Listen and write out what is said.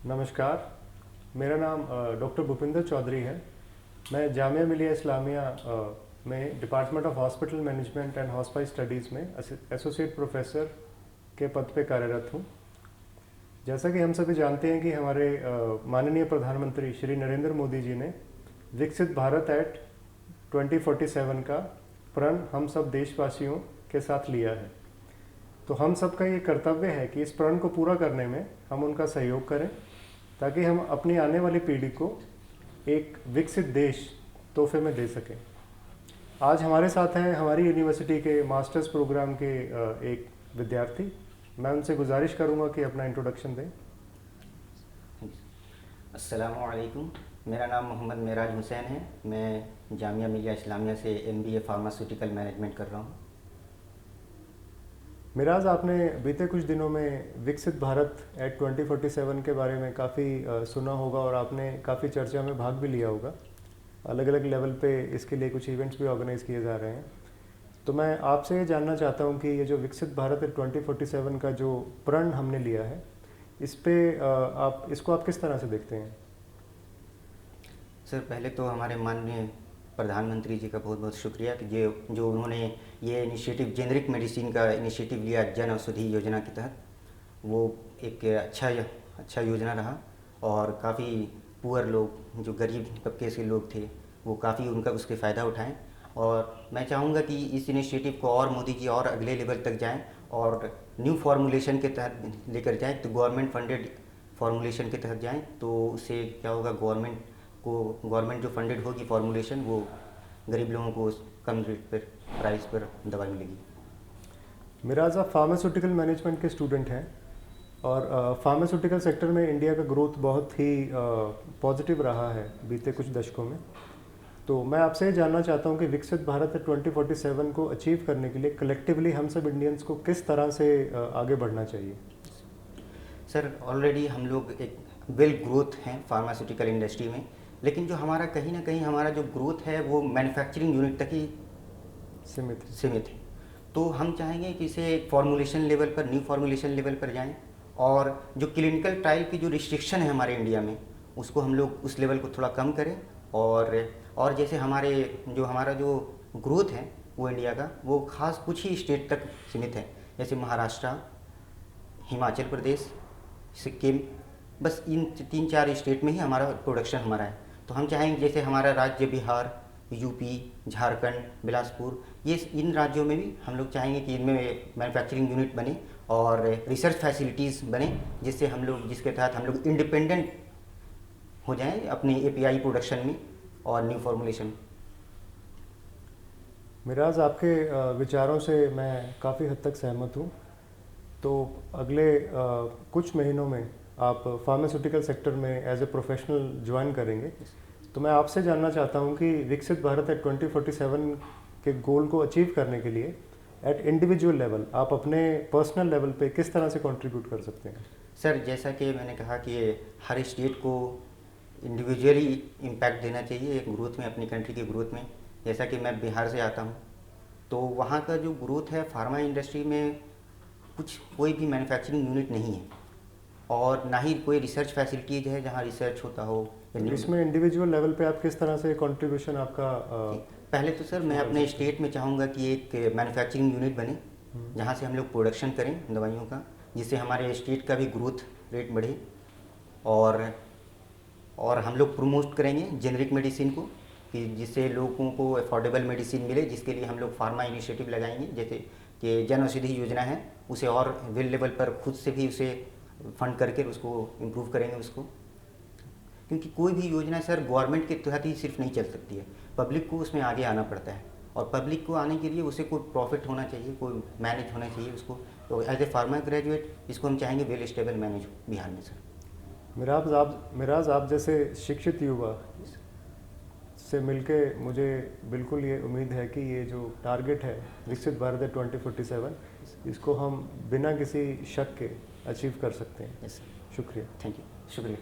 नमस्कार, मेरा नाम डॉक्टर भूपिंदर चौधरी है। मैं जामिया मिलिया इस्लामिया में department of hospital management and hospital studies में एसोसिएट प्रोफेसर के पद पे कार्यरत हूँ। जैसा कि हम सभी जानते हैं कि हमारे माननीय प्रधानमंत्री श्री नरेंद्र मोदी जी ने विकसित भारत एट 2047 का प्रण हम सब देशवासियों के साथ लिया है। तो हम सबका ये कर्तव्य है कि इस प्रण को पूरा करने में हम उनका सहयोग करें, ताकि हम अपनी आने वाली पीढ़ी को एक विकसित देश तोहफे में दे सकें। आज हमारे साथ हैं हमारी यूनिवर्सिटी के मास्टर्स प्रोग्राम के एक विद्यार्थी। मैं उनसे गुजारिश करूंगा कि अपना इंट्रोडक्शन दें। अस्सलामु अलैकुम, मेरा नाम मोहम्मद मेराज हुसैन है। मैं जामिया मिलिया इस्लामिया से MBA फार्मास्यूटिकल मैनेजमेंट कर रहा हूँ। मिराज, आपने बीते कुछ दिनों में विकसित भारत एट 2047 के बारे में काफ़ी सुना होगा और आपने काफ़ी चर्चा में भाग भी लिया होगा। अलग अलग लेवल पे इसके लिए कुछ इवेंट्स भी ऑर्गेनाइज किए जा रहे हैं। तो मैं आपसे ये जानना चाहता हूँ कि ये जो विकसित भारत एट 2047 का जो प्रण हमने लिया है, इस पे आप किस तरह से देखते हैं? सर, पहले तो हमारे माननीय प्रधानमंत्री जी का बहुत बहुत शुक्रिया कि जो उन्होंने ये इनिशिएटिव जेनरिक मेडिसिन का इनिशिएटिव लिया जन औषधि योजना के तहत। वो एक अच्छा योजना रहा और काफ़ी पुअर लोग, जो गरीब तबके से लोग थे, वो काफ़ी उनका उसके फ़ायदा उठाएं। और मैं चाहूँगा कि इस इनिशिएटिव को और मोदी जी और अगले लेवल तक जाएं और न्यू फार्मूलेशन के तहत लेकर जाएं। तो गवर्नमेंट फंडेड फार्मूलेशन के तहत जाएं, तो उससे क्या होगा, गवर्नमेंट जो फंडेड होगी फार्मूलेशन, वो गरीब लोगों को कम रेट पर, प्राइस पर दवाई मिलेगी। मिराज, आप फार्मास्यूटिकल मैनेजमेंट के स्टूडेंट हैं और फार्मास्यूटिकल सेक्टर में इंडिया का ग्रोथ बहुत ही पॉजिटिव रहा है बीते कुछ दशकों में। तो मैं आपसे जानना चाहता हूं कि विकसित भारत 2047 को अचीव करने के लिए कलेक्टिवली हम सब इंडियंस को किस तरह से आगे बढ़ना चाहिए? सर, ऑलरेडी हम लोग एक वेल ग्रोथ हैं फार्मास्यूटिकल इंडस्ट्री में, लेकिन जो हमारा कहीं ना कहीं हमारा जो ग्रोथ है वो मैन्युफैक्चरिंग यूनिट तक ही सीमित है। तो हम चाहेंगे कि इसे फॉर्मुलेशन लेवल पर, न्यू फॉर्मुलेशन लेवल पर जाएं और जो क्लिनिकल ट्रायल की जो रिस्ट्रिक्शन है हमारे इंडिया में, उसको हम लोग उस लेवल को थोड़ा कम करें। और जैसे हमारा जो ग्रोथ है वो इंडिया का, वो खास कुछ ही स्टेट तक सीमित है, जैसे महाराष्ट्र, हिमाचल प्रदेश, सिक्किम, बस इन 3-4 स्टेट में ही हमारा प्रोडक्शन हमारा है। तो हम चाहेंगे जैसे हमारा राज्य बिहार, यूपी, झारखंड, बिलासपुर, ये इन राज्यों में भी हम लोग चाहेंगे कि इनमें मैन्युफैक्चरिंग यूनिट बने और रिसर्च फैसिलिटीज़ बने, जिसके तहत हम लोग इंडिपेंडेंट हो जाएं अपने API प्रोडक्शन में और न्यू फॉर्मुलेशन। मिराज, आपके विचारों से मैं काफ़ी हद तक सहमत हूँ। तो अगले कुछ महीनों में आप फार्मास्यूटिकल सेक्टर में एज ए प्रोफेशनल ज्वाइन करेंगे। तो मैं आपसे जानना चाहता हूं कि विकसित भारत एट 2047 के गोल को अचीव करने के लिए एट इंडिविजुअल लेवल आप अपने पर्सनल लेवल पे किस तरह से कंट्रीब्यूट कर सकते हैं? सर, जैसा कि मैंने कहा कि हर स्टेट को इंडिविजुअली इम्पैक्ट देना चाहिए एक ग्रोथ में, अपनी कंट्री की ग्रोथ में। जैसा कि मैं बिहार से आता हूँ, तो वहाँ का जो ग्रोथ है फार्मा इंडस्ट्री में, कोई भी मैन्युफैक्चरिंग यूनिट नहीं है और ना ही कोई रिसर्च फैसिलिटीज़ है जहाँ रिसर्च होता हो। इसमें इंडिविजुअल लेवल पे आप किस तरह से कंट्रीब्यूशन आपका? पहले तो सर मैं अपने स्टेट में चाहूँगा कि एक मैन्युफैक्चरिंग यूनिट बने जहाँ से हम लोग प्रोडक्शन करें दवाइयों का, जिससे हमारे स्टेट का भी ग्रोथ रेट बढ़े। और हम लोग प्रमोट करेंगे जेनरिक मेडिसिन को, कि जिससे लोगों को अफोर्डेबल मेडिसिन मिले, जिसके लिए हम लोग फार्मा इनिशिएटिव लगाएंगे। जैसे कि जन औषधि योजना है, उसे और वेल लेवल पर खुद से भी उसे फंड करके उसको इम्प्रूव करेंगे उसको। क्योंकि कोई भी योजना सर गवर्नमेंट के तहत ही सिर्फ नहीं चल सकती है, पब्लिक को उसमें आगे आना पड़ता है और पब्लिक को आने के लिए उसे कोई प्रॉफिट होना चाहिए, कोई मैनेज होना चाहिए उसको। तो एज ए फार्मा ग्रेजुएट इसको हम चाहेंगे वेल स्टेबल मैनेज हो बिहार में सर। मिराज, आप जैसे शिक्षित युवा से मिलके मुझे बिल्कुल ये उम्मीद है कि ये जो टारगेट है विकसित भारत 2047, इसको हम बिना किसी शक के अचीव कर सकते हैं। Yes sir. शुक्रिया। थैंक यू, शुक्रिया।